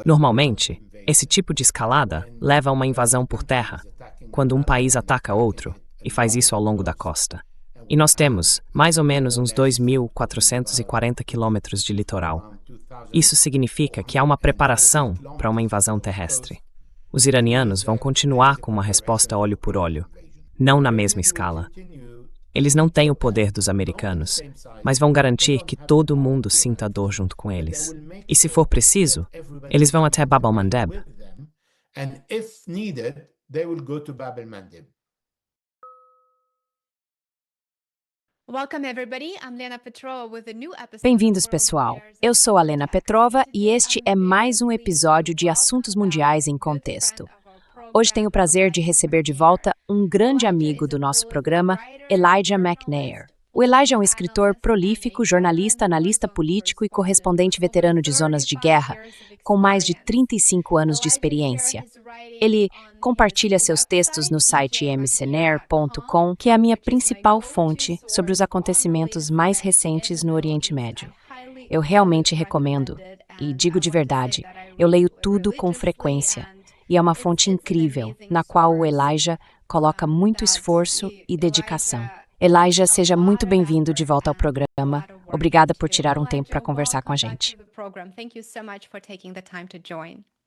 Normalmente, esse tipo de escalada leva a uma invasão por terra, quando um país ataca outro, e faz isso ao longo da costa. E nós temos, mais ou menos, uns 2.440 quilômetros de litoral. Isso significa que há uma preparação para uma invasão terrestre. Os iranianos vão continuar com uma resposta olho por olho, não na mesma escala. Eles não têm o poder dos americanos, mas vão garantir que todo mundo sinta a dor junto com eles. E se for preciso, eles vão até Bab el-Mandeb. Bem-vindos, pessoal. Eu sou a Lena Petrova e este é mais um episódio de Assuntos Mundiais em Contexto. Hoje tenho o prazer de receber de volta um grande amigo do nosso programa, Elijah McNair. O Elijah é um escritor prolífico, jornalista, analista político e correspondente veterano de zonas de guerra, com mais de 35 anos de experiência. Ele compartilha seus textos no site mcnair.com, que é a minha principal fonte sobre os acontecimentos mais recentes no Oriente Médio. Eu realmente recomendo, e digo de verdade, eu leio tudo com frequência, e é uma fonte incrível, na qual o Elijah coloca muito esforço e dedicação. Elijah, seja muito bem-vindo de volta ao programa. Obrigada por tirar um tempo para conversar com a gente.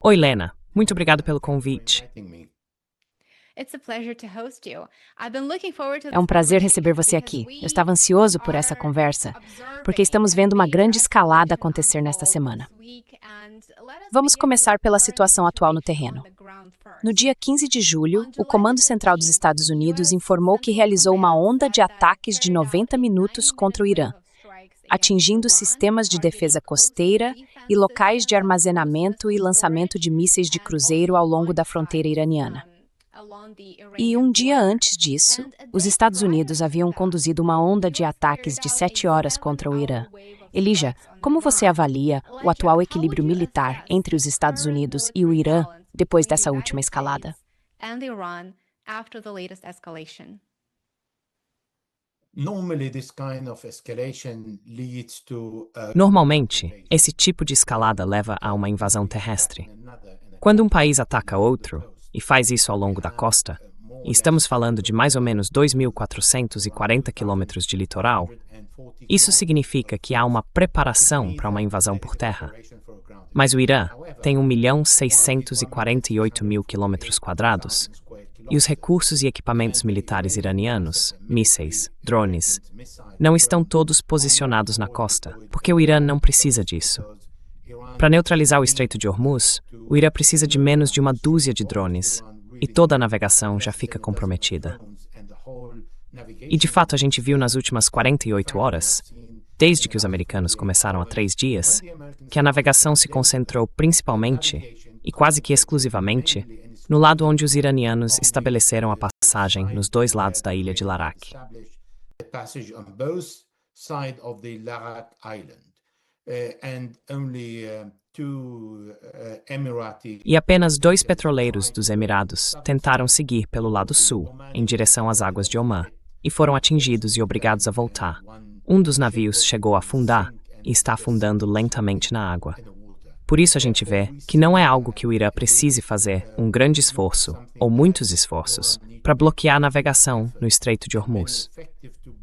Oi, Lena. Muito obrigado pelo convite. É um prazer receber você aqui. Eu estava ansioso por essa conversa, porque estamos vendo uma grande escalada acontecer nesta semana. Vamos começar pela situação atual no terreno. No dia 15 de julho, o Comando Central dos Estados Unidos informou que realizou uma onda de ataques de 90 minutos contra o Irã, atingindo sistemas de defesa costeira e locais de armazenamento e lançamento de mísseis de cruzeiro ao longo da fronteira iraniana. E um dia antes disso, os Estados Unidos haviam conduzido uma onda de ataques de 7 horas contra o Irã. Elijah, como você avalia o atual equilíbrio militar entre os Estados Unidos e o Irã depois dessa última escalada? Normalmente, esse tipo de escalada leva a uma invasão terrestre. Quando um país ataca outro, e faz isso ao longo da costa, e estamos falando de mais ou menos 2.440 quilômetros de litoral, isso significa que há uma preparação para uma invasão por terra. Mas o Irã tem 1.648.000 quilômetros quadrados, e os recursos e equipamentos militares iranianos, mísseis, drones, não estão todos posicionados na costa, porque o Irã não precisa disso. Para neutralizar o Estreito de Hormuz, o Irã precisa de menos de uma dúzia de drones, e toda a navegação já fica comprometida. E de fato a gente viu nas últimas 48 horas, desde que os americanos começaram há 3 dias, que a navegação se concentrou principalmente, e quase que exclusivamente, no lado onde os iranianos estabeleceram a passagem nos 2 lados da ilha de Larak. E apenas 2 petroleiros dos Emirados tentaram seguir pelo lado sul, em direção às águas de Omã, e foram atingidos e obrigados a voltar. Um dos navios chegou a afundar e está afundando lentamente na água. Por isso a gente vê que não é algo que o Irã precise fazer um grande esforço, ou muitos esforços, para bloquear a navegação no Estreito de Hormuz.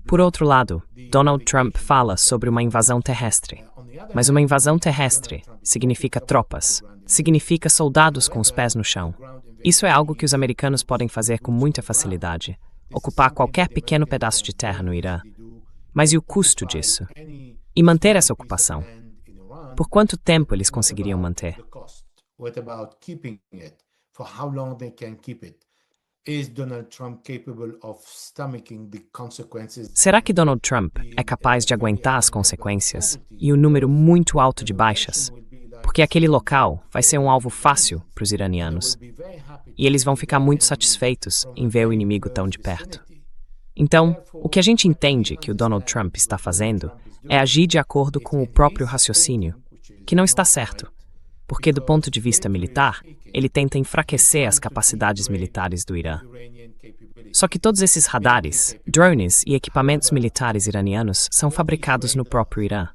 Por outro lado, Donald Trump fala sobre uma invasão terrestre. Mas uma invasão terrestre significa tropas, significa soldados com os pés no chão. Isso é algo que os americanos podem fazer com muita facilidade, ocupar qualquer pequeno pedaço de terra no Irã. Mas e o custo disso? E manter essa ocupação? Por quanto tempo eles conseguiriam manter? Será que Donald Trump é capaz de aguentar as consequências e o número muito alto de baixas? Porque aquele local vai ser um alvo fácil para os iranianos. E eles vão ficar muito satisfeitos em ver o inimigo tão de perto. Então, o que a gente entende que o Donald Trump está fazendo é agir de acordo com o próprio raciocínio, que não está certo. Porque, do ponto de vista militar, ele tenta enfraquecer as capacidades militares do Irã. Só que todos esses radares, drones e equipamentos militares iranianos são fabricados no próprio Irã.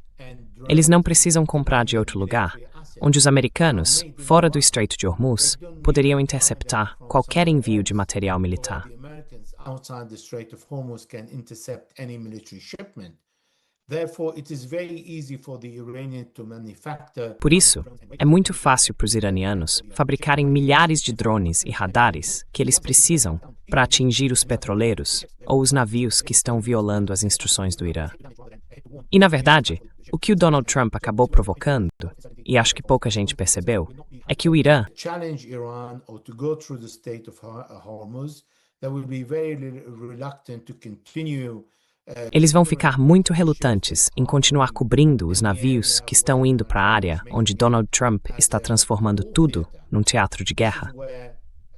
Eles não precisam comprar de outro lugar, onde os americanos, fora do Estreito de Hormuz, poderiam interceptar qualquer envio de material militar. Outside the Strait of Hormuz can intercept any military shipment. Therefore, it is very easy for the Iranians to manufacture. Por isso, é muito fácil para os iranianos fabricarem milhares de drones e radares que eles precisam para atingir os petroleiros ou os navios que estão violando as instruções do Irã. E, na verdade, o que o Donald Trump acabou provocando, e acho que pouca gente percebeu, é que o Irã Challenge Iran or to go through the Strait of Hormuz, they will be very reluctant to continue. Eles vão ficar muito relutantes em continuar cobrindo os navios que estão indo para a área onde Donald Trump está transformando tudo num teatro de guerra.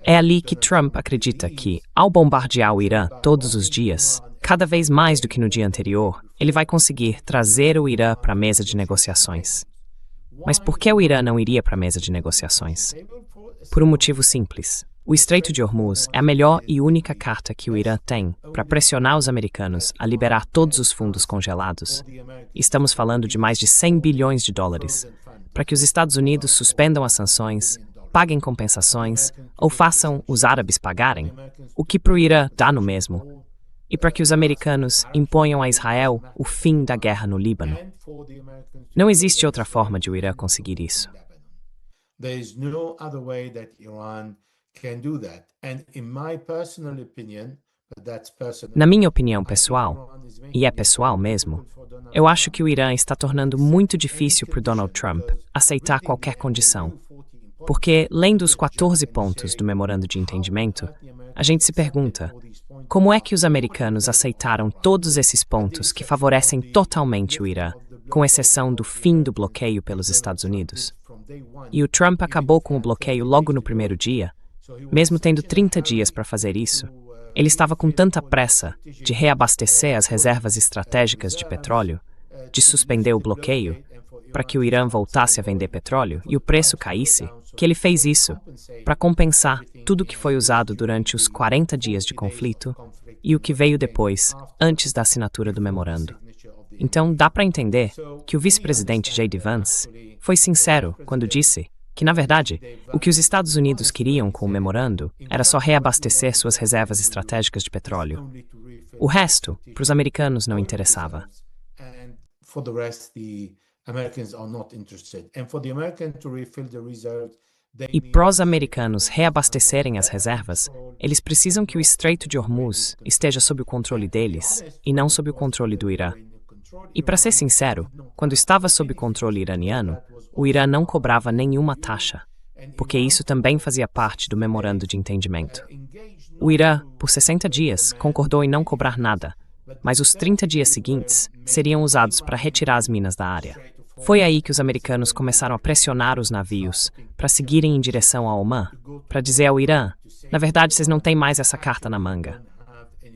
É ali que Trump acredita que, ao bombardear o Irã todos os dias, cada vez mais do que no dia anterior, ele vai conseguir trazer o Irã para a mesa de negociações. Mas por que o Irã não iria para a mesa de negociações? Por um motivo simples. O Estreito de Hormuz é a melhor e única carta que o Irã tem para pressionar os americanos a liberar todos os fundos congelados. Estamos falando de mais de 100 bilhões de dólares, para que os Estados Unidos suspendam as sanções, paguem compensações ou façam os árabes pagarem, o que para o Irã dá no mesmo, e para que os americanos imponham a Israel o fim da guerra no Líbano. Não existe outra forma de o Irã conseguir isso. There is no other way that Iran can do that. And in my personal opinion, but that's personal. Na minha opinião pessoal, e é pessoal mesmo, eu acho que o Irã está tornando muito difícil para o Donald Trump aceitar qualquer condição. Porque, lendo os 14 pontos do memorando de entendimento, a gente se pergunta, como é que os americanos aceitaram todos esses pontos que favorecem totalmente o Irã, com exceção do fim do bloqueio pelos Estados Unidos? E o Trump acabou com o bloqueio logo no primeiro dia, mesmo tendo 30 dias para fazer isso. Ele estava com tanta pressa de reabastecer as reservas estratégicas de petróleo, de suspender o bloqueio, para que o Irã voltasse a vender petróleo e o preço caísse, que ele fez isso para compensar tudo que foi usado durante os 40 dias de conflito e o que veio depois, antes da assinatura do memorando. Então, dá para entender que o vice-presidente J.D. Vance foi sincero quando disse que, na verdade, o que os Estados Unidos queriam com o memorando era só reabastecer suas reservas estratégicas de petróleo. O resto, para os americanos, não interessava. For the rest, the Americans are not interested. And for the Americans to refill the reserves, E para os americanos reabastecerem as reservas, eles precisam que o Estreito de Hormuz esteja sob o controle deles e não sob o controle do Irã. E para ser sincero, quando estava sob controle iraniano, o Irã não cobrava nenhuma taxa, porque isso também fazia parte do memorando de entendimento. O Irã, por 60 dias, concordou em não cobrar nada, mas os 30 dias seguintes seriam usados para retirar as minas da área. Foi aí que os americanos começaram a pressionar os navios para seguirem em direção a Omã, para dizer ao Irã, na verdade vocês não têm mais essa carta na manga.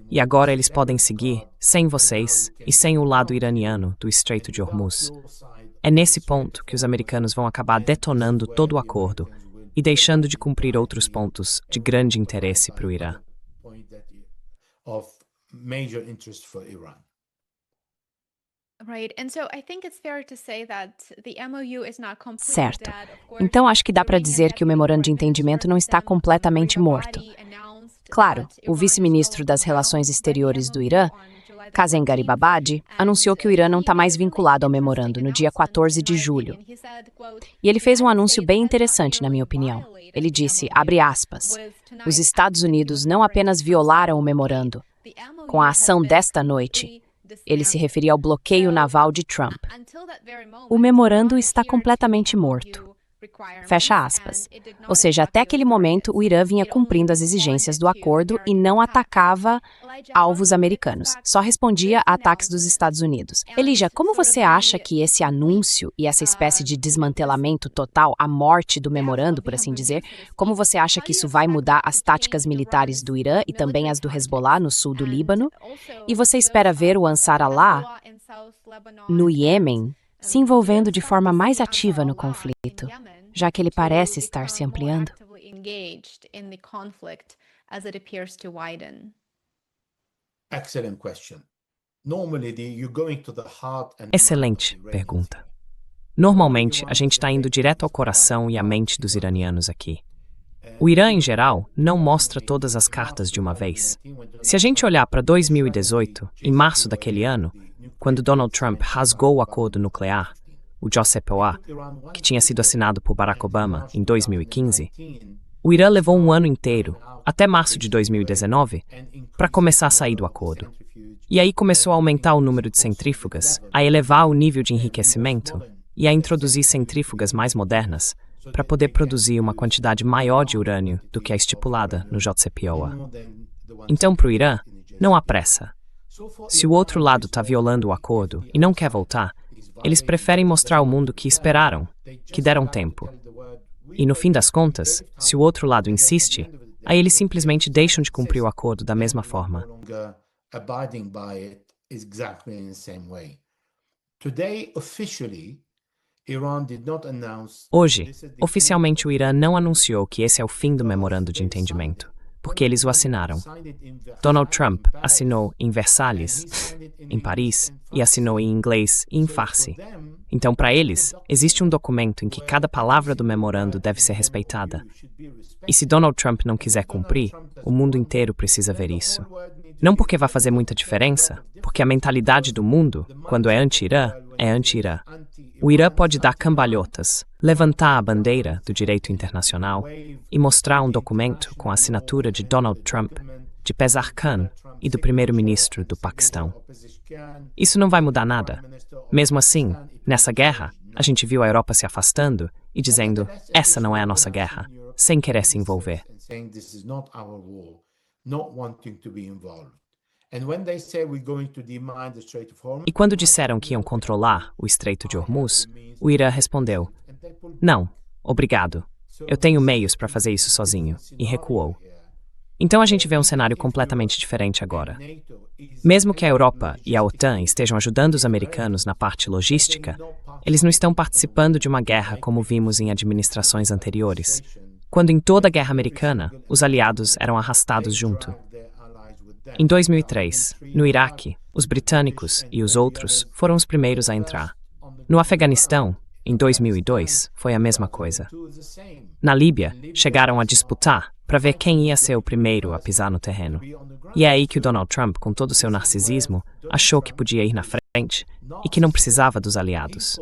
E agora eles podem seguir, sem vocês e sem o lado iraniano do Estreito de Hormuz. É nesse ponto que os americanos vão acabar detonando todo o acordo e deixando de cumprir outros pontos de grande interesse para o Irã. Certo. Então acho que dá para dizer que o memorando de entendimento não está completamente morto. Claro, o vice-ministro das Relações Exteriores do Irã, Qasem Gharibabadi, anunciou que o Irã não está mais vinculado ao memorando no dia 14 de julho. E ele fez um anúncio bem interessante, na minha opinião. Ele disse, abre aspas, os Estados Unidos não apenas violaram o memorando. Com a ação desta noite, ele se referia ao bloqueio naval de Trump. O memorando está completamente morto. Fecha aspas. Ou seja, até aquele momento, o Irã vinha cumprindo as exigências do acordo e não atacava alvos americanos. Só respondia a ataques dos Estados Unidos. Elijah, como você acha que esse anúncio e essa espécie de desmantelamento total, a morte do memorando, por assim dizer, como você acha que isso vai mudar as táticas militares do Irã e também as do Hezbollah no sul do Líbano? E você espera ver o Ansar Allah no Iêmen se envolvendo de forma mais ativa no conflito, já que ele parece estar se ampliando? Excelente pergunta. Normalmente, a gente está indo direto ao coração e à mente dos iranianos aqui. O Irã, em geral, não mostra todas as cartas de uma vez. Se a gente olhar para 2018, em março daquele ano, quando Donald Trump rasgou o acordo nuclear, o JCPOA, que tinha sido assinado por Barack Obama em 2015, o Irã levou um ano inteiro, até março de 2019, para começar a sair do acordo. E aí começou a aumentar o número de centrífugas, a elevar o nível de enriquecimento e a introduzir centrífugas mais modernas para poder produzir uma quantidade maior de urânio do que a estipulada no JCPOA. Então, para o Irã, não há pressa. Se o outro lado está violando o acordo e não quer voltar, eles preferem mostrar ao mundo que esperaram, que deram tempo. E no fim das contas, se o outro lado insiste, aí eles simplesmente deixam de cumprir o acordo da mesma forma. Hoje, oficialmente o Irã não anunciou que esse é o fim do memorando de entendimento, porque eles o assinaram. Donald Trump assinou em Versalhes, em Paris, e assinou em inglês e em farsi. Então, para eles, existe um documento em que cada palavra do memorando deve ser respeitada. E se Donald Trump não quiser cumprir, o mundo inteiro precisa ver isso. Não porque vai fazer muita diferença, porque a mentalidade do mundo, quando é anti-Irã, é anti-Irã. O Irã pode dar cambalhotas, levantar a bandeira do direito internacional e mostrar um documento com a assinatura de Donald Trump, de Pezar Khan e do primeiro-ministro do Paquistão. Isso não vai mudar nada. Mesmo assim, nessa guerra, a gente viu a Europa se afastando e dizendo, essa não é a nossa guerra, sem querer se envolver. E quando disseram que iam controlar o Estreito de Hormuz, o Irã respondeu, não, obrigado, eu tenho meios para fazer isso sozinho, e recuou. Então a gente vê um cenário completamente diferente agora. Mesmo que a Europa e a OTAN estejam ajudando os americanos na parte logística, eles não estão participando de uma guerra como vimos em administrações anteriores, quando em toda a guerra americana, os aliados eram arrastados junto. Em 2003, no Iraque, os britânicos e os outros foram os primeiros a entrar. No Afeganistão, em 2002, foi a mesma coisa. Na Líbia, chegaram a disputar para ver quem ia ser o primeiro a pisar no terreno. E é aí que o Donald Trump, com todo o seu narcisismo, achou que podia ir na frente e que não precisava dos aliados.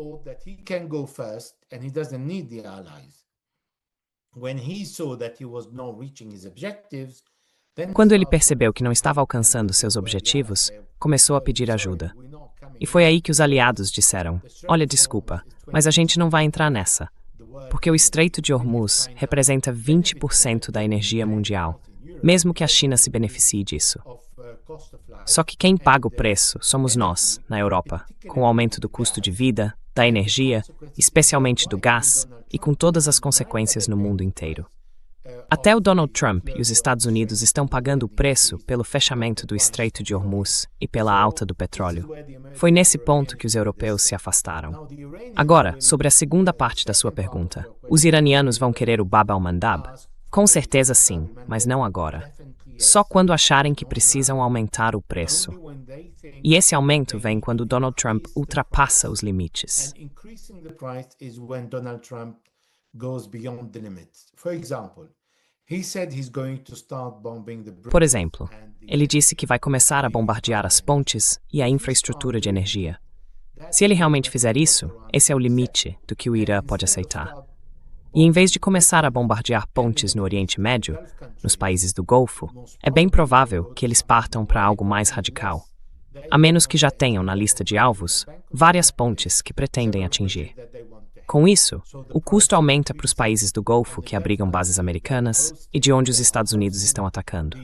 Quando ele percebeu que não estava alcançando seus objetivos, começou a pedir ajuda. E foi aí que os aliados disseram, olha, desculpa, mas a gente não vai entrar nessa, porque o Estreito de Hormuz representa 20% da energia mundial, mesmo que a China se beneficie disso. Só que quem paga o preço somos nós, na Europa, com o aumento do custo de vida, da energia, especialmente do gás, e com todas as consequências no mundo inteiro. Até o Donald Trump e os Estados Unidos estão pagando o preço pelo fechamento do Estreito de Hormuz e pela alta do petróleo. Foi nesse ponto que os europeus se afastaram. Agora, sobre a segunda parte da sua pergunta, os iranianos vão querer o Bab al-Mandab? Com certeza sim, mas não agora. Só quando acharem que precisam aumentar o preço. E esse aumento vem quando Donald Trump ultrapassa os limites. Por exemplo, ele disse que vai começar a bombardear as pontes e a infraestrutura de energia. Se ele realmente fizer isso, esse é o limite do que o Irã pode aceitar. E em vez de começar a bombardear pontes no Oriente Médio, nos países do Golfo, é bem provável que eles partam para algo mais radical. A menos que já tenham na lista de alvos várias pontes que pretendem atingir. Com isso, o custo aumenta para os países do Golfo que abrigam bases americanas e de onde os Estados Unidos estão atacando.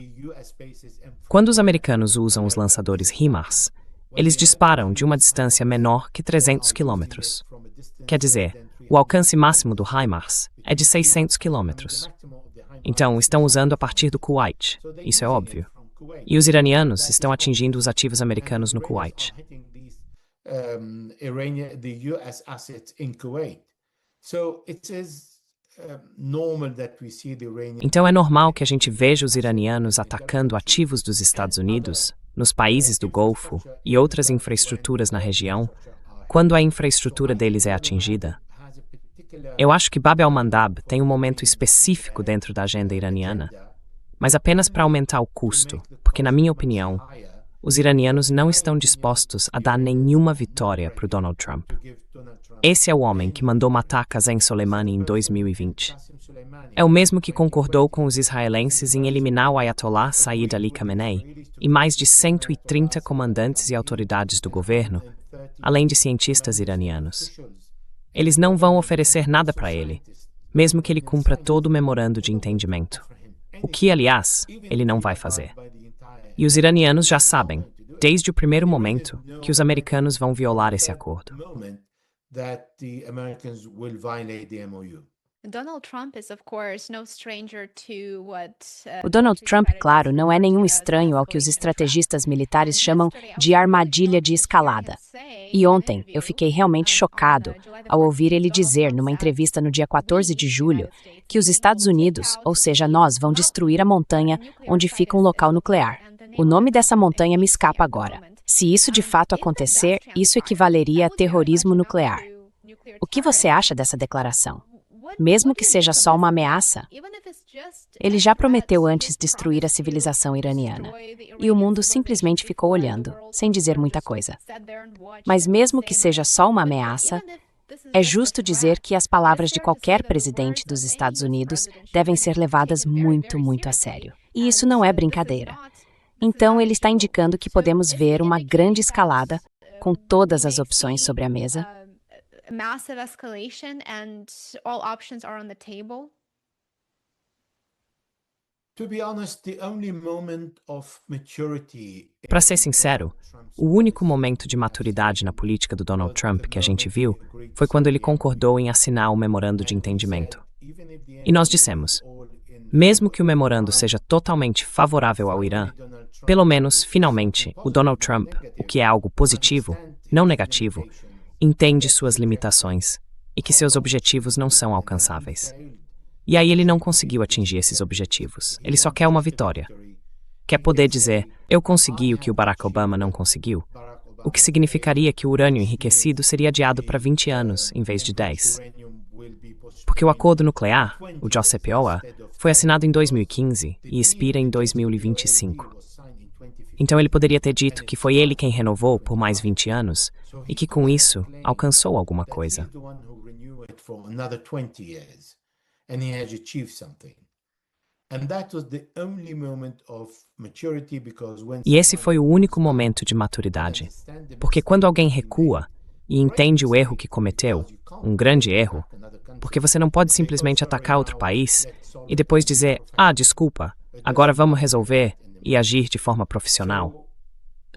Quando os americanos usam os lançadores HIMARS, eles disparam de uma distância menor que 300 quilômetros. Quer dizer, o alcance máximo do HIMARS é de 600 quilômetros. Então, estão usando a partir do Kuwait, isso é óbvio. E os iranianos estão atingindo os ativos americanos no Kuwait. Então é normal que a gente veja os iranianos atacando ativos dos Estados Unidos, nos países do Golfo e outras infraestruturas na região, quando a infraestrutura deles é atingida. Eu acho que Bab al-Mandab tem um momento específico dentro da agenda iraniana, mas apenas para aumentar o custo, porque, na minha opinião, os iranianos não estão dispostos a dar nenhuma vitória para o Donald Trump. Esse é o homem que mandou matar Qasem Soleimani em 2020. É o mesmo que concordou com os israelenses em eliminar o Ayatollah Sayyid Ali Khamenei e mais de 130 comandantes e autoridades do governo, além de cientistas iranianos. Eles não vão oferecer nada para ele, mesmo que ele cumpra todo o memorando de entendimento. O que, aliás, ele não vai fazer. E os iranianos já sabem, desde o primeiro momento, que os americanos vão violar esse acordo. O Donald Trump, claro, não é nenhum estranho ao que os estrategistas militares chamam de armadilha de escalada. E ontem eu fiquei realmente chocado ao ouvir ele dizer, numa entrevista no dia 14 de julho, que os Estados Unidos, ou seja, nós, vão destruir a montanha onde fica um local nuclear. O nome dessa montanha me escapa agora. Se isso de fato acontecer, isso equivaleria a terrorismo nuclear. O que você acha dessa declaração? Mesmo que seja só uma ameaça, ele já prometeu antes destruir a civilização iraniana. E o mundo simplesmente ficou olhando, sem dizer muita coisa. Mas mesmo que seja só uma ameaça, é justo dizer que as palavras de qualquer presidente dos Estados Unidos devem ser levadas muito, muito a sério. E isso não é brincadeira. Então, ele está indicando que podemos ver uma grande escalada, com todas as opções sobre a mesa. Massive escalation and all options are on the table. Para ser sincero, o único momento de maturidade na política do Donald Trump que a gente viu foi quando ele concordou em assinar o memorando de entendimento. E nós dissemos, mesmo que o memorando seja totalmente favorável ao Irã, pelo menos, finalmente, o Donald Trump, o que é algo positivo, não negativo, entende suas limitações e que seus objetivos não são alcançáveis. E aí ele não conseguiu atingir esses objetivos. Ele só quer uma vitória. Quer poder dizer, eu consegui o que o Barack Obama não conseguiu, o que significaria que o urânio enriquecido seria adiado para 20 anos, em vez de 10. Porque o acordo nuclear, o JCPOA, foi assinado em 2015 e expira em 2025. Então ele poderia ter dito que foi ele quem renovou por mais 20 anos e que com isso alcançou alguma coisa. E esse foi o único momento de maturidade, porque quando alguém recua e entende o erro que cometeu, um grande erro, porque você não pode simplesmente atacar outro país e depois dizer, desculpa, agora vamos resolver e agir de forma profissional.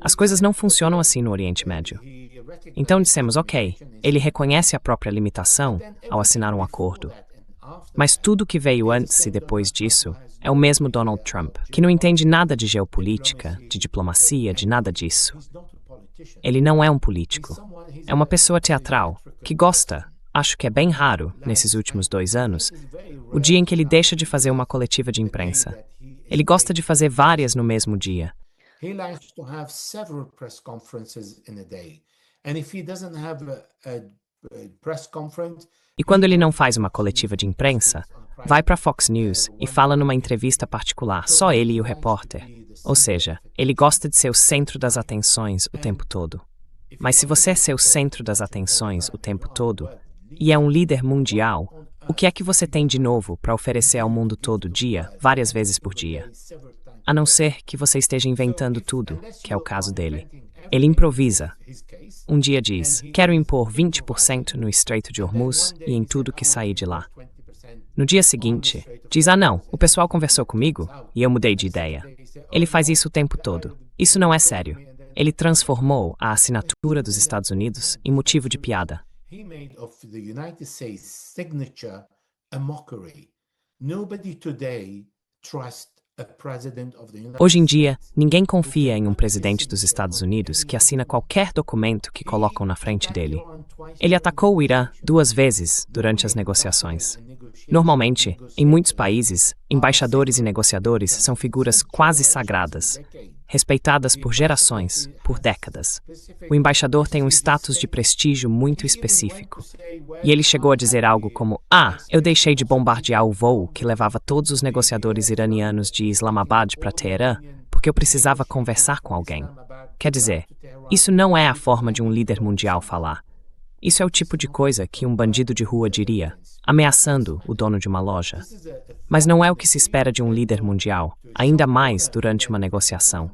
As coisas não funcionam assim no Oriente Médio. Então dissemos, ok, ele reconhece a própria limitação ao assinar um acordo. Mas tudo que veio antes e depois disso é o mesmo Donald Trump, que não entende nada de geopolítica, de diplomacia, de nada disso. Ele não é um político. É uma pessoa teatral, que gosta, acho que é bem raro, nesses últimos 2 anos, o dia em que ele deixa de fazer uma coletiva de imprensa. Ele gosta de fazer várias no mesmo dia. He likes to have several press conferences in a day. And if he doesn't have a press conference, E quando ele não faz uma coletiva de imprensa, vai para Fox News e fala numa entrevista particular, só ele e o repórter. Ou seja, ele gosta de ser o centro das atenções o tempo todo. Mas se você é ser o centro das atenções o tempo todo, e é um líder mundial, o que é que você tem de novo para oferecer ao mundo todo dia, várias vezes por dia? A não ser que você esteja inventando tudo, que é o caso dele. Ele improvisa. Um dia diz, quero impor 20% no Estreito de Hormuz e em tudo que sair de lá. No dia seguinte, diz, não, o pessoal conversou comigo e eu mudei de ideia. Ele faz isso o tempo todo. Isso não é sério. Ele transformou a assinatura dos Estados Unidos em motivo de piada. he made of the United States signature a mockery. Nobody today trusts a president of the United States. Hoje em dia, ninguém confia em um presidente dos Estados Unidos que assina qualquer documento que colocam na frente dele. Ele atacou o Irã 2 vezes durante as negociações. Normalmente, em muitos países, embaixadores e negociadores são figuras quase sagradas. respeitadas por gerações, por décadas. O embaixador tem um status de prestígio muito específico. E ele chegou a dizer algo como: eu deixei de bombardear o voo que levava todos os negociadores iranianos de Islamabad para Teherã porque eu precisava conversar com alguém. Quer dizer, isso não é a forma de um líder mundial falar. Isso é o tipo de coisa que um bandido de rua diria, ameaçando o dono de uma loja. Mas não é o que se espera de um líder mundial, ainda mais durante uma negociação.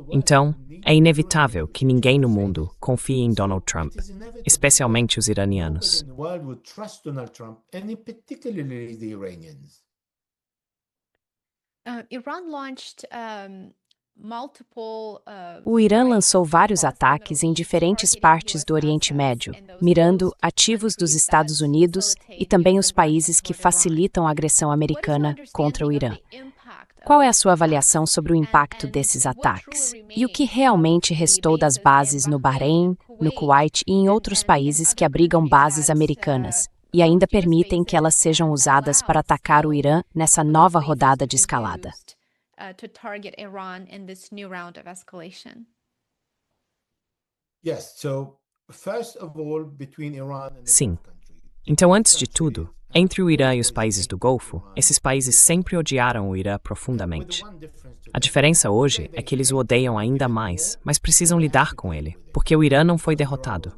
Então, é inevitável que ninguém no mundo confie em Donald Trump, especialmente os iranianos. Iran launched O Irã lançou vários ataques em diferentes partes do Oriente Médio, mirando ativos dos Estados Unidos e também os países que facilitam a agressão americana contra o Irã. Qual é a sua avaliação sobre o impacto desses ataques? E o que realmente restou das bases no Bahrein, no Kuwait e em outros países que abrigam bases americanas e ainda permitem que elas sejam usadas para atacar o Irã nessa nova rodada de escalada? To target Iran in this new round of escalation? Sim. Então, antes de tudo, entre o Irã e os países do Golfo, esses países sempre odiaram o Irã profundamente. A diferença hoje é que eles o odeiam ainda mais, mas precisam lidar com ele, porque o Irã não foi derrotado.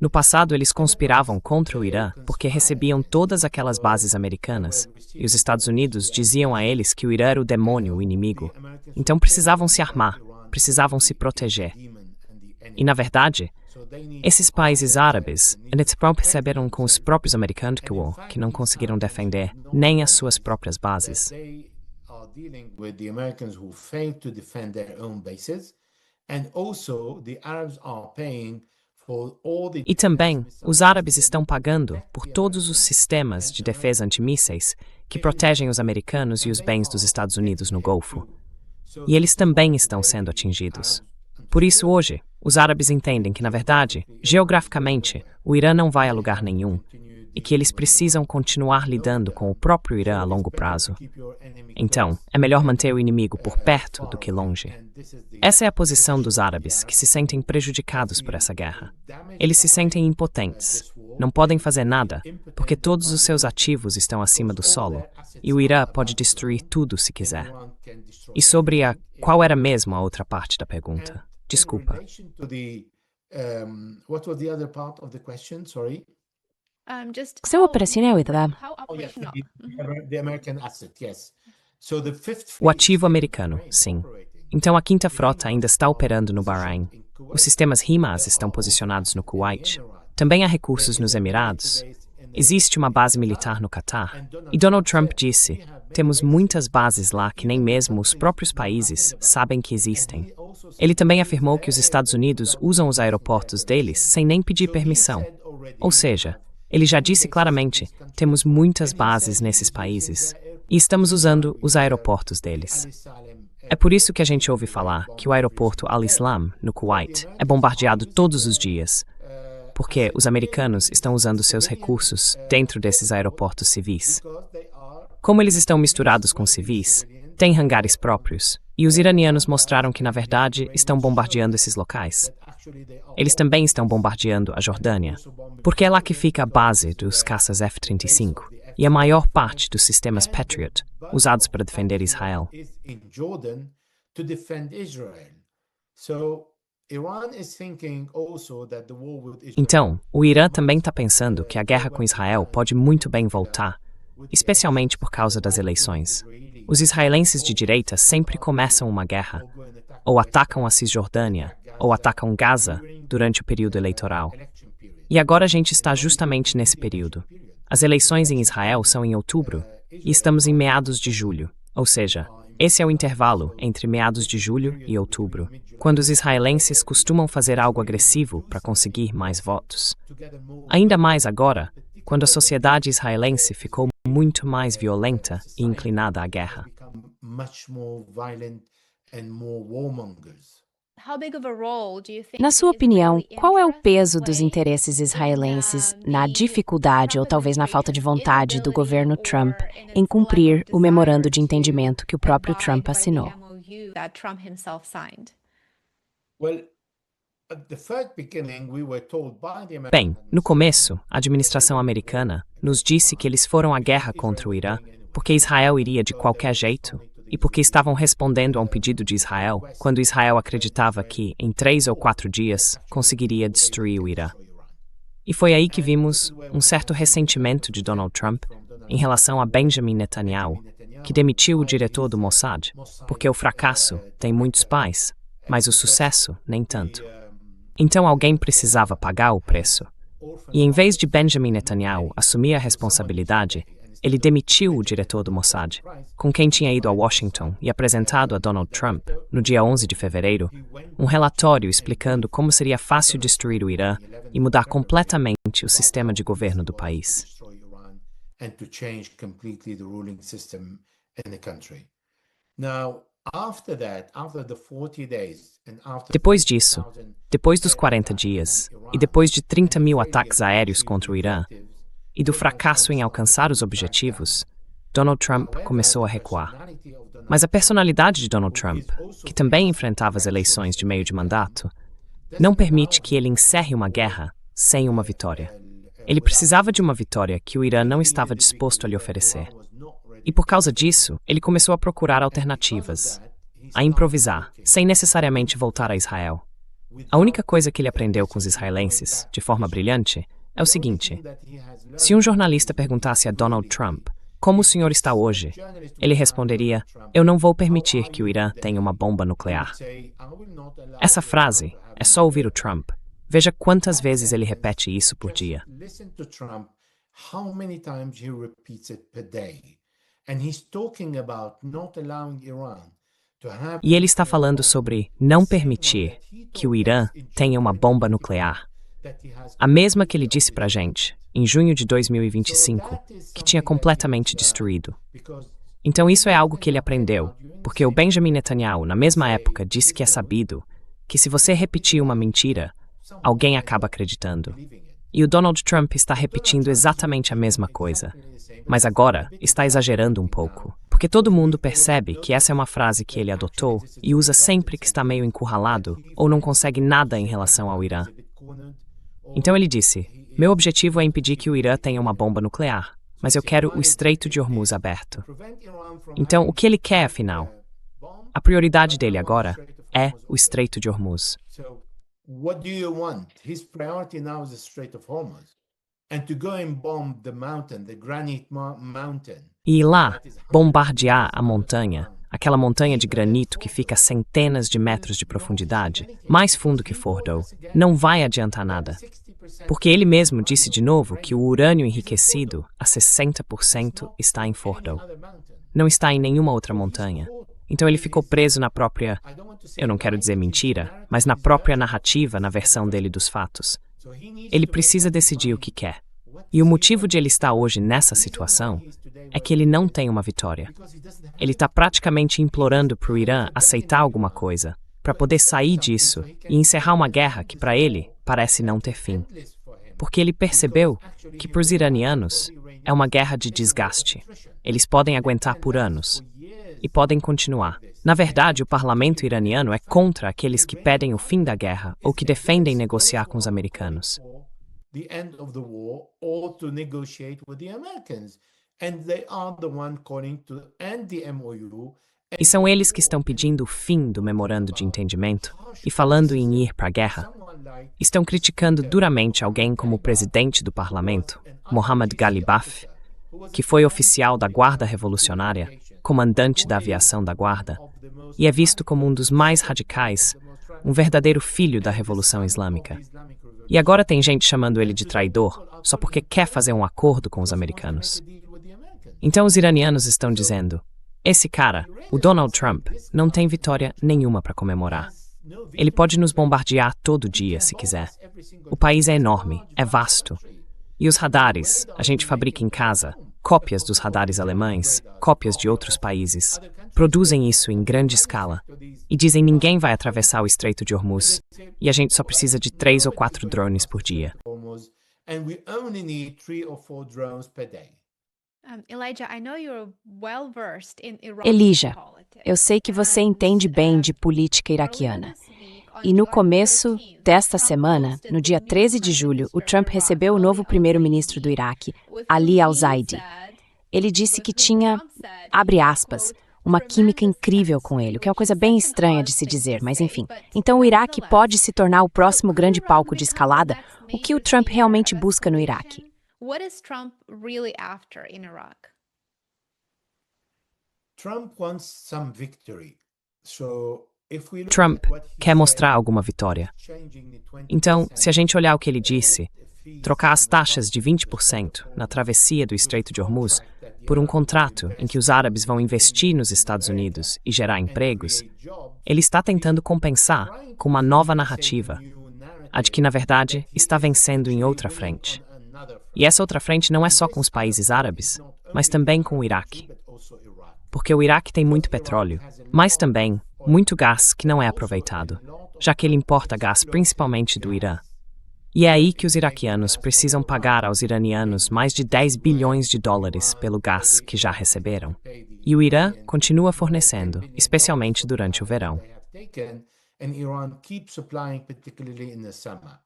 No passado, eles conspiravam contra o Irã porque recebiam todas aquelas bases americanas, e os Estados Unidos diziam a eles que o Irã era o demônio, o inimigo. Então precisavam se armar, precisavam se proteger. E, na verdade, esses países árabes perceberam com os próprios americanos que não conseguiram defender nem as suas próprias bases. E também, os árabes estão pagando por todos os sistemas de defesa antimísseis que protegem os americanos e os bens dos Estados Unidos no Golfo. E eles também estão sendo atingidos. Por isso, hoje, os árabes entendem que, na verdade, geograficamente, o Irã não vai a lugar nenhum e que eles precisam continuar lidando com o próprio Irã a longo prazo. Então, é melhor manter o inimigo por perto do que longe. Essa é a posição dos árabes, que se sentem prejudicados por essa guerra. Eles se sentem impotentes, não podem fazer nada, porque todos os seus ativos estão acima do solo, e o Irã pode destruir tudo se quiser. E sobre qual era mesmo a outra parte da pergunta? Desculpa. Seu operacional, O ativo americano, sim. Então a quinta frota ainda está operando no Bahrein. Os sistemas HIMARS estão posicionados no Kuwait. Também há recursos nos Emirados. Existe uma base militar no Catar. E Donald Trump disse: temos muitas bases lá que nem mesmo os próprios países sabem que existem. Ele também afirmou que os Estados Unidos usam os aeroportos deles sem nem pedir permissão. Ou seja, ele já disse claramente: temos muitas bases nesses países e estamos usando os aeroportos deles. É por isso que a gente ouve falar que o aeroporto Al-Islam, no Kuwait, é bombardeado todos os dias, porque os americanos estão usando seus recursos dentro desses aeroportos civis. Como eles estão misturados com civis, têm hangares próprios, e os iranianos mostraram que, na verdade, estão bombardeando esses locais. Eles também estão bombardeando a Jordânia, porque é lá que fica a base dos caças F-35 e a maior parte dos sistemas Patriot usados para defender Israel. Então, o Irã também está pensando que a guerra com Israel pode muito bem voltar, especialmente por causa das eleições. Os israelenses de direita sempre começam uma guerra, ou atacam a Cisjordânia, ou atacam Gaza durante o período eleitoral. E agora a gente está justamente nesse período. As eleições em Israel são em outubro, e estamos em meados de julho, ou seja, esse é o intervalo entre meados de julho e outubro, quando os israelenses costumam fazer algo agressivo para conseguir mais votos. Ainda mais agora, quando a sociedade israelense ficou muito mais violenta e inclinada à guerra. Na sua opinião, qual é o peso dos interesses israelenses na dificuldade ou talvez na falta de vontade do governo Trump em cumprir o memorando de entendimento que o próprio Trump assinou? MOU that Trump himself signed? Well, at the first beginning, we were told by the Bem, no começo, a administração americana nos disse que eles foram à guerra contra o Irã porque Israel iria de qualquer jeito e porque estavam respondendo a um pedido de Israel quando Israel acreditava que, em 3 ou 4 dias, conseguiria destruir o Irã. E foi aí que vimos um certo ressentimento de Donald Trump em relação a Benjamin Netanyahu, que demitiu o diretor do Mossad, porque o fracasso tem muitos pais, mas o sucesso nem tanto. Então alguém precisava pagar o preço. E em vez de Benjamin Netanyahu assumir a responsabilidade, ele demitiu o diretor do Mossad, com quem tinha ido a Washington e apresentado a Donald Trump, no dia 11 de fevereiro, um relatório explicando como seria fácil destruir o Irã e mudar completamente o sistema de governo do país. Depois disso, depois dos 40 dias, e depois de 30 mil ataques aéreos contra o Irã, e do fracasso em alcançar os objetivos, Donald Trump começou a recuar. Mas a personalidade de Donald Trump, que também enfrentava as eleições de meio de mandato, não permite que ele encerre uma guerra sem uma vitória. Ele precisava de uma vitória que o Irã não estava disposto a lhe oferecer. E por causa disso, ele começou a procurar alternativas, a improvisar, sem necessariamente voltar a Israel. A única coisa que ele aprendeu com os israelenses, de forma brilhante, é o seguinte: se um jornalista perguntasse a Donald Trump como o senhor está hoje, ele responderia: eu não vou permitir que o Irã tenha uma bomba nuclear. Essa frase é só ouvir o Trump. Veja quantas vezes ele repete isso por dia. E ele está falando sobre não permitir que o Irã tenha uma bomba nuclear. A mesma que ele disse pra gente, em junho de 2025, que tinha completamente destruído. Então isso é algo que ele aprendeu, porque o Benjamin Netanyahu, na mesma época, disse que é sabido que se você repetir uma mentira, alguém acaba acreditando. E o Donald Trump está repetindo exatamente a mesma coisa, mas agora está exagerando um pouco, porque todo mundo percebe que essa é uma frase que ele adotou e usa sempre que está meio encurralado ou não consegue nada em relação ao Irã. Então ele disse: meu objetivo é impedir que o Irã tenha uma bomba nuclear, mas eu quero o Estreito de Hormuz aberto. Então o que ele quer, afinal? A prioridade dele agora é o Estreito de Hormuz. What do you want? His priority now is the Strait of Hormuz. And to go and bomb the mountain, the Granite Mountain. E ir lá, bombardear a montanha, aquela montanha de granito que fica a centenas de metros de profundidade, mais fundo que Fordow, não vai adiantar nada. Porque ele mesmo disse de novo que o urânio enriquecido a 60% está em Fordow. Não está em nenhuma outra montanha. Então ele ficou preso na própria, eu não quero dizer mentira, mas na própria narrativa, na versão dele dos fatos. Ele precisa decidir o que quer. E o motivo de ele estar hoje nessa situação é que ele não tem uma vitória. Ele está praticamente implorando para o Irã aceitar alguma coisa, para poder sair disso e encerrar uma guerra que para ele parece não ter fim. Porque ele percebeu que para os iranianos é uma guerra de desgaste. Eles podem aguentar por anos. E podem continuar. Na verdade, o parlamento iraniano é contra aqueles que pedem o fim da guerra ou que defendem negociar com os americanos. E são eles que estão pedindo o fim do memorando de entendimento e falando em ir para a guerra. Estão criticando duramente alguém como o presidente do parlamento, Mohammad Ghalibaf, que foi oficial da Guarda Revolucionária, comandante da aviação da Guarda, e é visto como um dos mais radicais, um verdadeiro filho da Revolução Islâmica. E agora tem gente chamando ele de traidor, só porque quer fazer um acordo com os americanos. Então os iranianos estão dizendo: esse cara, o Donald Trump, não tem vitória nenhuma para comemorar. Ele pode nos bombardear todo dia, se quiser. O país é enorme, é vasto. E os radares, a gente fabrica em casa, cópias dos radares alemães, cópias de outros países. Produzem isso em grande escala. E dizem ninguém vai atravessar o Estreito de Hormuz. E a gente só precisa de 3 ou 4 drones por dia. Elijah, I know you're well versed in Iraqi Elijah, politics. eu sei que você entende bem de política iraquiana. E no começo desta semana, no dia 13 de julho, o Trump recebeu o novo primeiro-ministro do Iraque, Ali al-Zaidi. Ele disse que tinha, abre aspas, uma química incrível com ele, o que é uma coisa bem estranha de se dizer, mas enfim. Então o Iraque pode se tornar o próximo grande palco de escalada? O que o Trump realmente busca no Iraque? What is Trump really after in Iraq? Trump wants some victory. So if we look Trump at what he quer mostrar said, alguma vitória. changing the 20% Então, se a gente olhar o que ele disse, trocar as taxas de 20% na travessia do Estreito de Hormuz por um contrato em que os árabes vão investir nos Estados Unidos e gerar empregos, ele está tentando compensar com uma nova narrativa, a de que, na verdade, está vencendo em outra frente. E essa outra frente não é só com os países árabes, mas também com o Iraque. Porque o Iraque tem muito petróleo, mas também muito gás que não é aproveitado, já que ele importa gás principalmente do Irã. E é aí que os iraquianos precisam pagar aos iranianos mais de 10 bilhões de dólares pelo gás que já receberam. E o Irã continua fornecendo, especialmente durante o verão. And Iran keeps supplying, particularly in the summer.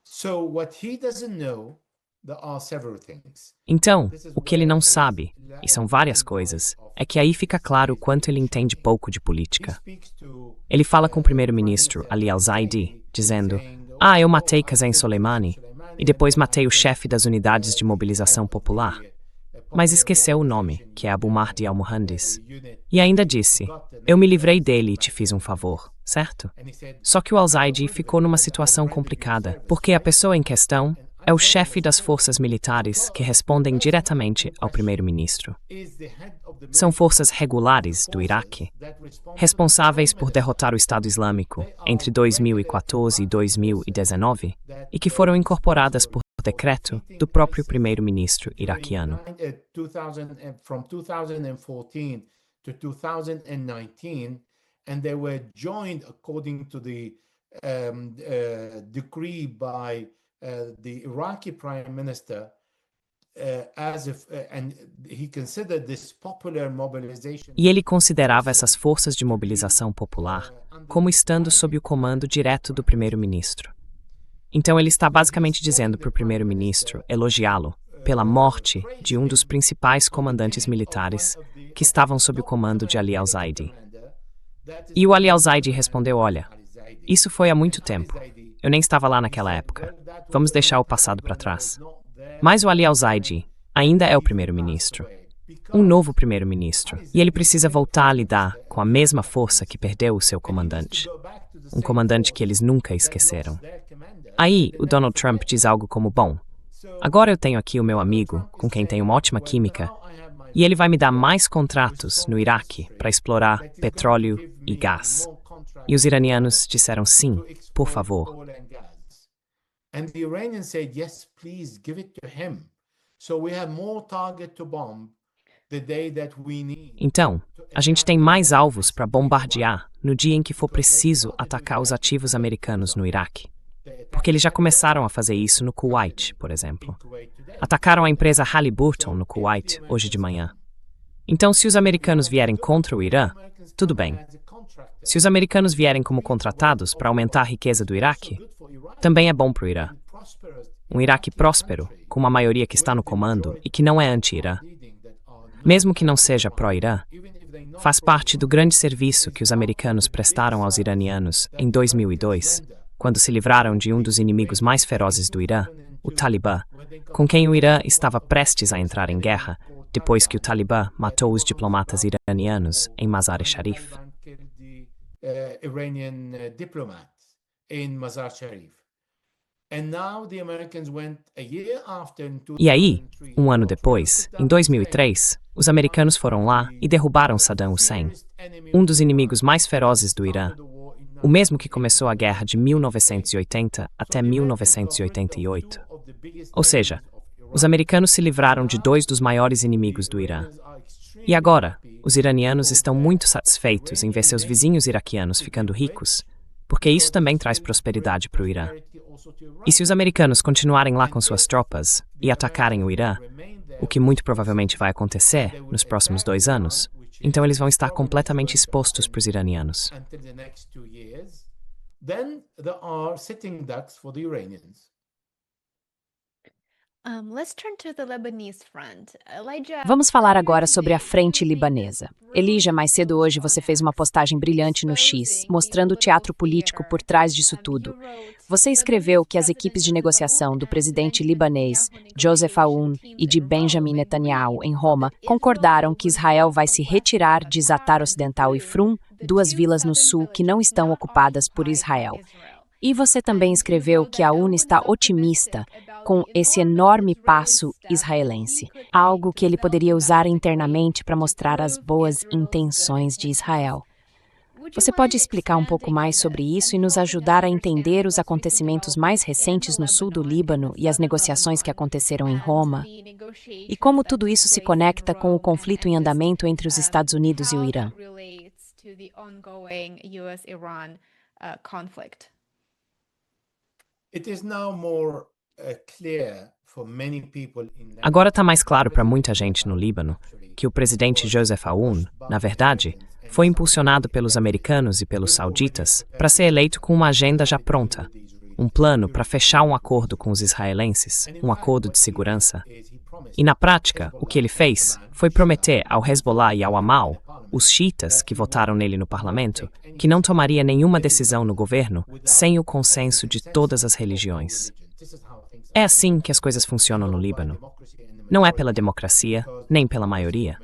So what he doesn't know, there are several things. Então, o que ele não sabe, e são várias coisas, é que aí fica claro o quanto ele entende pouco de política. Ele fala com o primeiro-ministro Ali al-Zaidi, dizendo: eu matei Qasem Soleimani, e depois matei o chefe das unidades de mobilização popular. Mas esqueceu o nome, que é Abu Mahdi al-Muhandis. E ainda disse: eu me livrei dele e te fiz um favor, certo? Só que o al-Zaidi ficou numa situação complicada, porque a pessoa em questão é o chefe das forças militares que respondem diretamente ao primeiro-ministro. São forças regulares do Iraque, responsáveis por derrotar o Estado Islâmico entre 2014 e 2019, e que foram incorporadas por decreto do próprio primeiro-ministro iraquiano. From 2014 to 2019, and they were joined according to the decree by the Iraqi Prime Minister, and he considered this popular mobilization. E ele considerava essas forças de mobilização popular como estando sob o comando direto do primeiro-ministro. Então ele está basicamente dizendo para o primeiro-ministro elogiá-lo pela morte de um dos principais comandantes militares que estavam sob o comando de Ali al-Zaidi. E o Ali al-Zaidi respondeu: olha, isso foi há muito tempo. Eu nem estava lá naquela época. Vamos deixar o passado para trás. Mas o Ali al-Zaidi ainda é o primeiro-ministro. Um novo primeiro-ministro. E ele precisa voltar a lidar com a mesma força que perdeu o seu comandante. Um comandante que eles nunca esqueceram. Aí, o Donald Trump diz algo como: bom, agora eu tenho aqui o meu amigo, com quem tenho uma ótima química, e ele vai me dar mais contratos no Iraque para explorar petróleo e gás. E os iranianos disseram sim, por favor. And the Iranians said, yes, please give it to him. So we have more target to bomb the day that we need. Então, a gente tem mais alvos para bombardear no dia em que for preciso atacar os ativos americanos no Iraque. Porque eles já começaram a fazer isso no Kuwait, por exemplo. Atacaram a empresa Halliburton no Kuwait hoje de manhã. Então, se os americanos vierem contra o Irã, tudo bem. Se os americanos vierem como contratados para aumentar a riqueza do Iraque, também é bom para o Irã. Um Iraque próspero, com uma maioria que está no comando e que não é anti-Irã, mesmo que não seja pró-Irã, faz parte do grande serviço que os americanos prestaram aos iranianos em 2002, quando se livraram de um dos inimigos mais ferozes do Irã, o Talibã, com quem o Irã estava prestes a entrar em guerra, depois que o Talibã matou os diplomatas iranianos em Mazar-e-Sharif. Iranian diplomats in Mazar Sharif. And now the Americans went a year after in E aí, um ano depois, em 2003, os americanos foram lá e derrubaram Saddam Hussein, um dos inimigos mais ferozes do Irã, o mesmo que começou a guerra de 1980 até 1988. Ou seja, os americanos se livraram de dois dos maiores inimigos do Irã. E agora, os iranianos estão muito satisfeitos em ver seus vizinhos iraquianos ficando ricos, porque isso também traz prosperidade para o Irã. E se os americanos continuarem lá com suas tropas e atacarem o Irã, o que muito provavelmente vai acontecer nos próximos 2 anos, então eles vão estar completamente expostos para os iranianos. Until the next 2 years, then there are sitting ducks for the Iranians. Let's turn to the Lebanese front. Elijah, Vamos falar agora sobre a frente libanesa. Elijah, mais cedo hoje você fez uma postagem brilhante no X, mostrando o teatro político por trás disso tudo. Você escreveu que as equipes de negociação do presidente libanês Joseph Aoun e de Benjamin Netanyahu em Roma concordaram que Israel vai se retirar de Zatar Ocidental e Frum, 2 vilas no sul que não estão ocupadas por Israel. E você também escreveu que Aoun está otimista com esse enorme passo israelense, algo que ele poderia usar internamente para mostrar as boas intenções de Israel. Você pode explicar um pouco mais sobre isso e nos ajudar a entender os acontecimentos mais recentes no sul do Líbano e as negociações que aconteceram em Roma? E como tudo isso se conecta com o conflito em andamento entre os Estados Unidos e o Irã? It is now more clear for many people in Lebanon. Agora está mais claro para muita gente no Líbano que o presidente Joseph Aoun, na verdade, foi impulsionado pelos americanos e pelos sauditas para ser eleito com uma agenda já pronta, um plano para fechar um acordo com os israelenses, um acordo de segurança. E na prática, o que ele fez foi prometer ao Hezbollah e ao Amal, os xiitas que votaram nele no parlamento, que não tomaria nenhuma decisão no governo sem o consenso de todas as religiões. É assim que as coisas funcionam no Líbano. Não é pela democracia, nem pela maioria.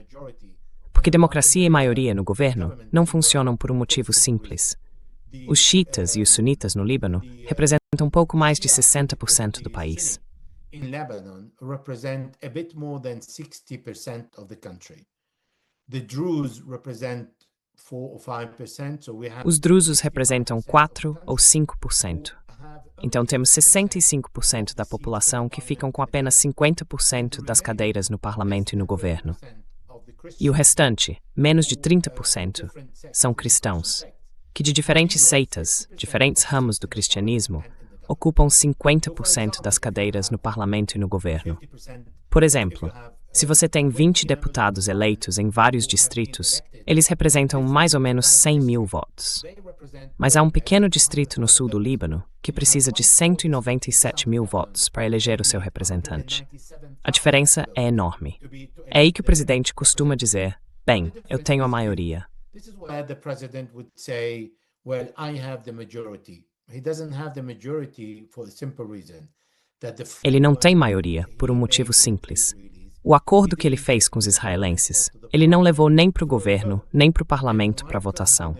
Porque democracia e maioria no governo não funcionam por um motivo simples. Os xiitas e os sunitas no Líbano representam pouco mais de 60% do país. In Lebanon represent a bit more than 60% of the country. The Druze represent 4 or 5%, so we have Os drusos representam 4 ou 5%. Então temos 65% da população que ficam com apenas 50% das cadeiras no parlamento e no governo. E o restante, menos de 30%, são cristãos, que de diferentes seitas, diferentes ramos do cristianismo, ocupam 50% das cadeiras no parlamento e no governo. Por exemplo, se você tem 20 deputados eleitos em vários distritos, eles representam mais ou menos 100 mil votos. Mas há um pequeno distrito no sul do Líbano que precisa de 197 mil votos para eleger o seu representante. A diferença é enorme. É aí que o presidente costuma dizer, bem, eu tenho a maioria. This is where the president would say, well, I have the majority. He doesn't have the majority for a simple reason that the Ele não tem maioria por um motivo simples. O acordo que ele fez com os israelenses, ele não levou nem para o governo, nem para o parlamento para votação.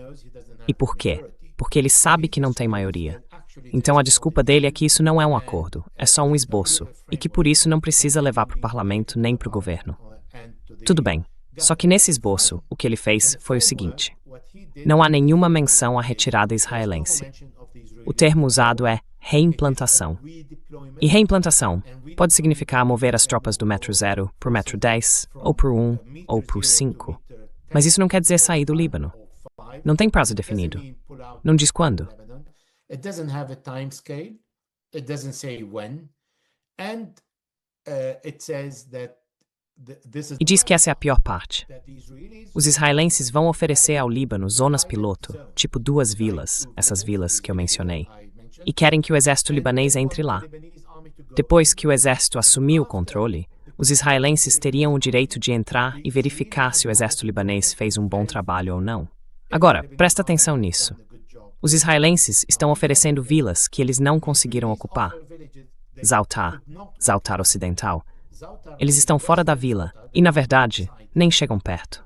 E por quê? Porque ele sabe que não tem maioria. Então a desculpa dele é que isso não é um acordo, é só um esboço, e que por isso não precisa levar para o parlamento nem para o governo. Tudo bem, só que nesse esboço, o que ele fez foi o seguinte. Não há nenhuma menção à retirada israelense. O termo usado é reimplantação. E reimplantação pode significar mover as tropas do metro 0 para o metro 10, ou para o 1, ou para o 5. Mas isso não quer dizer sair do Líbano. Não tem prazo definido. Não diz quando. It doesn't have a time scale. It doesn't say when. And it says that this is E diz que essa é a pior parte. that the Israelis Os israelenses vão oferecer ao Líbano zonas piloto, tipo 2 vilas, essas vilas que eu mencionei, e querem que o exército libanês entre lá. Depois que o exército assumiu o controle, os israelenses teriam o direito de entrar e verificar se o exército libanês fez um bom trabalho ou não. Agora, presta atenção nisso. Os israelenses estão oferecendo vilas que eles não conseguiram ocupar. Zautar Ocidental. Eles estão fora da vila e, na verdade, nem chegam perto.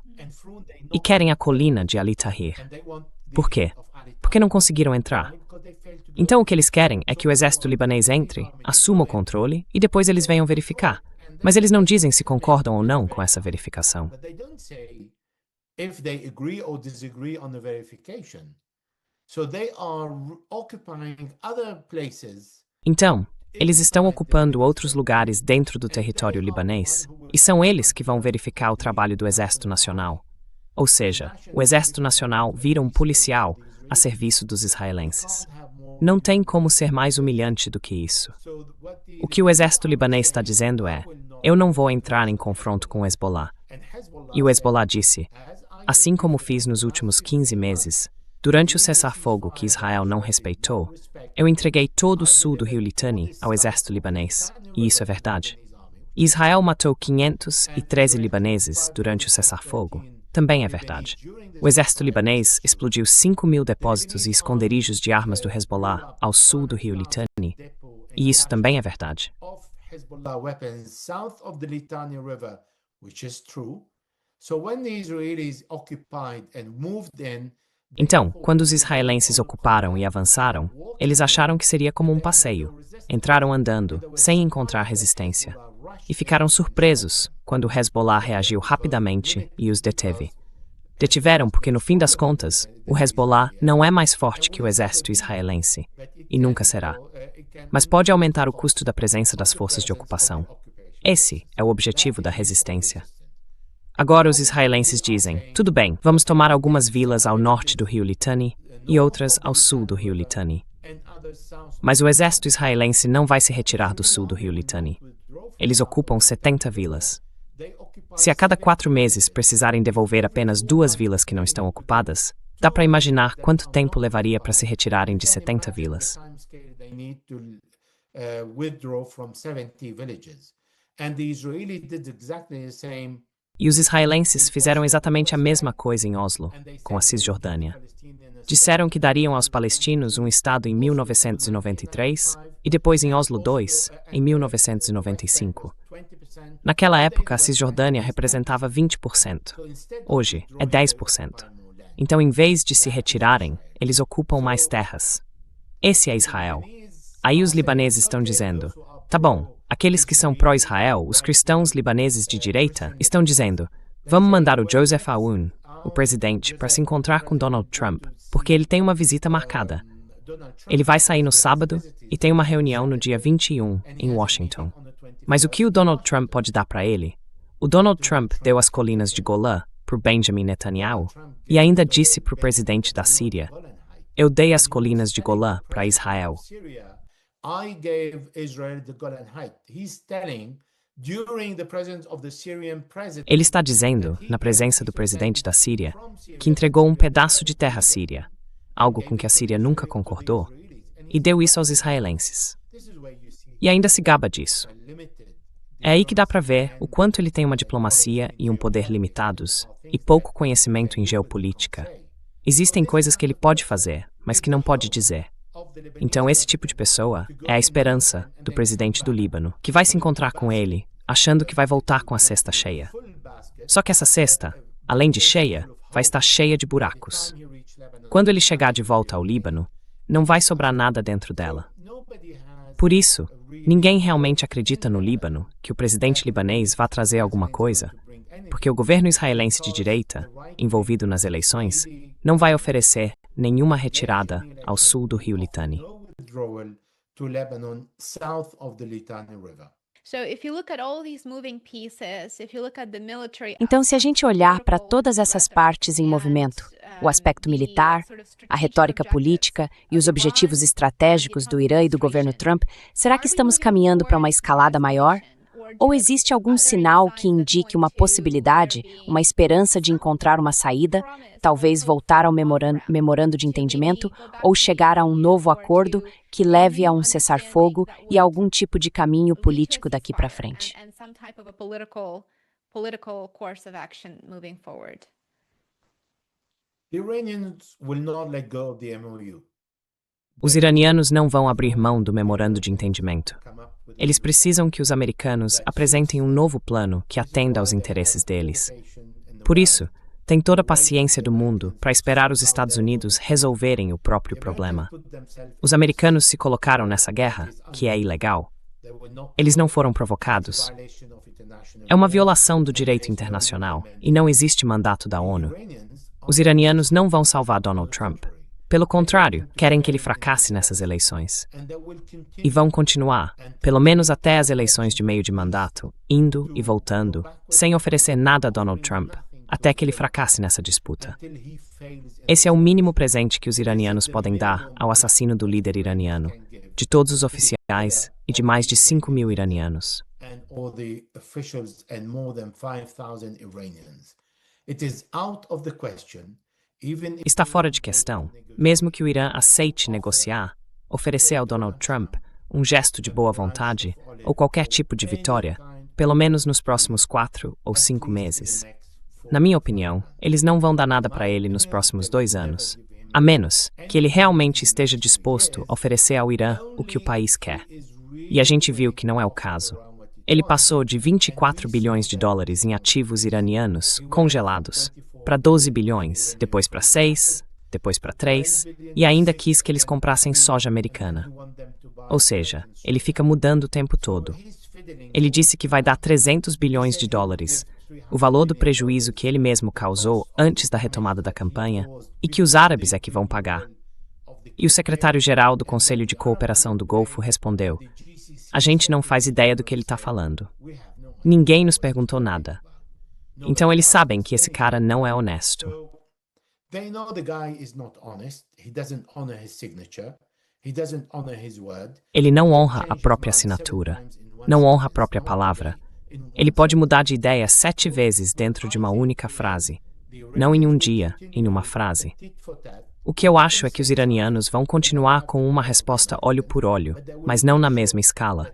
E querem a colina de Ali Tahrir. Por quê? Porque não conseguiram entrar. Então o que eles querem é que o exército libanês entre, assuma o controle e depois eles venham verificar. Mas eles não dizem se concordam ou não com essa verificação. But they don't say if they agree or disagree on the verification. So they are occupying other places. Então, eles estão ocupando outros lugares dentro do território libanês e são eles que vão verificar o trabalho do Exército Nacional. Ou seja, o Exército Nacional vira um policial a serviço dos israelenses. Não tem como ser mais humilhante do que isso. O que o exército libanês está dizendo é: eu não vou entrar em confronto com o Hezbollah. E o Hezbollah disse, assim como fiz nos últimos 15 meses, durante o cessar-fogo que Israel não respeitou, eu entreguei todo o sul do rio Litani ao exército libanês, e isso é verdade. E Israel matou 513 libaneses durante o cessar-fogo, também é verdade. O exército libanês explodiu 5.000 depósitos e esconderijos de armas do Hezbollah ao sul do rio Litani, e isso também é verdade. Hezbollah weapons south of the Litani River, which is true. So when the Israelis occupied and moved in, Então, quando os israelenses ocuparam e avançaram, eles acharam que seria como um passeio. Entraram andando, sem encontrar resistência. E ficaram surpresos quando o Hezbollah reagiu rapidamente e os deteve. Detiveram porque, no fim das contas, o Hezbollah não é mais forte que o exército israelense, e nunca será. Mas pode aumentar o custo da presença das forças de ocupação. Esse é o objetivo da resistência. Agora os israelenses dizem, tudo bem, vamos tomar algumas vilas ao norte do rio Litani e outras ao sul do rio Litani. Mas o exército israelense não vai se retirar do sul do rio Litani. Eles ocupam 70 vilas. Se a cada 4 meses precisarem devolver apenas 2 vilas que não estão ocupadas, dá para imaginar quanto tempo levaria para se retirarem de 70 vilas. E os israelenses fizeram exatamente a mesma coisa em Oslo, com a Cisjordânia. Disseram que dariam aos palestinos um Estado em 1993 e depois em Oslo II, em 1995. Naquela época, a Cisjordânia representava 20%. Hoje, é 10%. Então, em vez de se retirarem, eles ocupam mais terras. Esse é Israel. Aí os libaneses estão dizendo, tá bom, aqueles que são pró-Israel, os cristãos libaneses de direita, estão dizendo, vamos mandar o Joseph Aoun, o presidente, para se encontrar com Donald Trump, porque ele tem uma visita marcada. Ele vai sair no sábado e tem uma reunião no dia 21, em Washington. Mas o que o Donald Trump pode dar para ele? O Donald Trump deu as colinas de Golã para Benjamin Netanyahu e ainda disse para o presidente da Síria, eu dei as colinas de Golã para Israel. I gave Israel the Golan Heights. He's telling, during the presence of the Syrian president, Ele está dizendo, na presença do presidente da Síria, que entregou um pedaço de terra síria, algo com que a Síria nunca concordou, e deu isso aos israelenses. E ainda se gaba disso. É aí que dá para ver o quanto ele tem uma diplomacia e um poder limitados e pouco conhecimento em geopolítica. Existem coisas que ele pode fazer, mas que não pode dizer. Então esse tipo de pessoa é a esperança do presidente do Líbano, que vai se encontrar com ele, achando que vai voltar com a cesta cheia. Só que essa cesta, além de cheia, vai estar cheia de buracos. Quando ele chegar de volta ao Líbano, não vai sobrar nada dentro dela. Por isso, ninguém realmente acredita no Líbano que o presidente libanês vá trazer alguma coisa, porque o governo israelense de direita, envolvido nas eleições, não vai oferecer nenhuma retirada ao sul do rio Litani. Então, se a gente olhar para todas essas partes em movimento, o aspecto militar, a retórica política e os objetivos estratégicos do Irã e do governo Trump, será que estamos caminhando para uma escalada maior? Ou existe algum sinal que indique uma possibilidade, uma esperança de encontrar uma saída, talvez voltar ao memorando de entendimento, ou chegar a um novo acordo que leve a um cessar-fogo e a algum tipo de caminho político daqui para frente? Os iranianos não vão abrir mão do memorando de entendimento. Eles precisam que os americanos apresentem um novo plano que atenda aos interesses deles. Por isso, tem toda a paciência do mundo para esperar os Estados Unidos resolverem o próprio problema. Os americanos se colocaram nessa guerra, que é ilegal. Eles não foram provocados. É uma violação do direito internacional e não existe mandato da ONU. Os iranianos não vão salvar Donald Trump. Pelo contrário, querem que ele fracasse nessas eleições. E vão continuar, pelo menos até as eleições de meio de mandato, indo e voltando, sem oferecer nada a Donald Trump, até que ele fracasse nessa disputa. Esse é o mínimo presente que os iranianos podem dar ao assassino do líder iraniano, de todos os oficiais e de mais de 5.000 iranianos. and all the officials and more than 5,000 Iranians. It is out of the question, even if Está fora de questão, mesmo que o Irã aceite negociar, oferecer ao Donald Trump um gesto de boa vontade ou qualquer tipo de vitória, pelo menos nos próximos 4 ou 5 meses. Na minha opinião, eles não vão dar nada para ele nos próximos 2 anos, a menos que ele realmente esteja disposto a oferecer ao Irã o que o país quer. E a gente viu que não é o caso. Ele passou de 24 bilhões de dólares em ativos iranianos congelados para 12 bilhões, depois para 6, depois para 3, e ainda quis que eles comprassem soja americana. Ou seja, ele fica mudando o tempo todo. Ele disse que vai dar 300 bilhões de dólares, o valor do prejuízo que ele mesmo causou antes da retomada da campanha, e que os árabes é que vão pagar. E o secretário-geral do Conselho de Cooperação do Golfo respondeu: "A gente não faz ideia do que ele está falando. Ninguém nos perguntou nada." Então eles sabem que esse cara não é honesto. They know the guy is not honest. He doesn't honor his signature. He doesn't honor his word. Ele não honra a própria assinatura, não honra a própria palavra. Ele pode mudar de ideia 7 vezes dentro de uma única frase, não em um dia, em uma frase. O que eu acho é que os iranianos vão continuar com uma resposta olho por olho, mas não na mesma escala.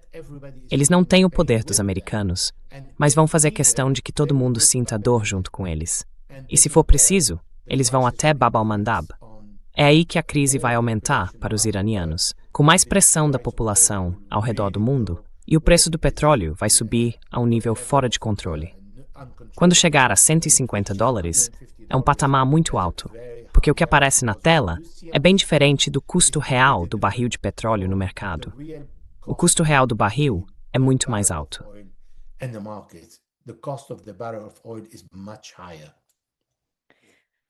Eles não têm o poder dos americanos, mas vão fazer questão de que todo mundo sinta a dor junto com eles. E se for preciso, eles vão até Bab al-Mandab. É aí que a crise vai aumentar para os iranianos, com mais pressão da população ao redor do mundo, e o preço do petróleo vai subir a um nível fora de controle. Quando chegar a 150 dólares, é um patamar muito alto, porque o que aparece na tela é bem diferente do custo real do barril de petróleo no mercado. O custo real do barril é muito mais alto. In the market, the cost of the barrel of oil is much higher.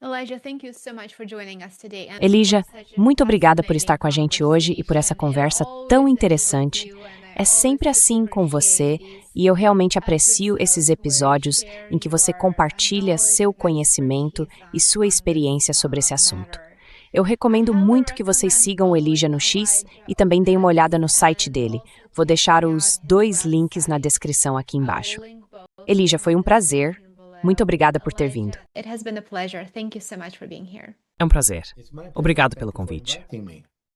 Elijah, thank you so much for joining us today. And Elija, for such a muito obrigada por estar com a fascinating gente hoje e por essa conversa conversation. tão It always interessante. is with you, and I É always sempre assim com você appreciate e eu realmente these aprecio esses episódios em que você compartilha seu conhecimento e sua experiência sobre esse assunto. Eu recomendo muito que vocês sigam o Elijah no X e também deem uma olhada no site dele. Vou deixar os 2 links na descrição aqui embaixo. Elijah, foi um prazer. Muito obrigada por ter vindo. It has been a pleasure. Thank you so much for being here. É um prazer. It's my pleasure. Obrigado Thank pelo you for convite. inviting me.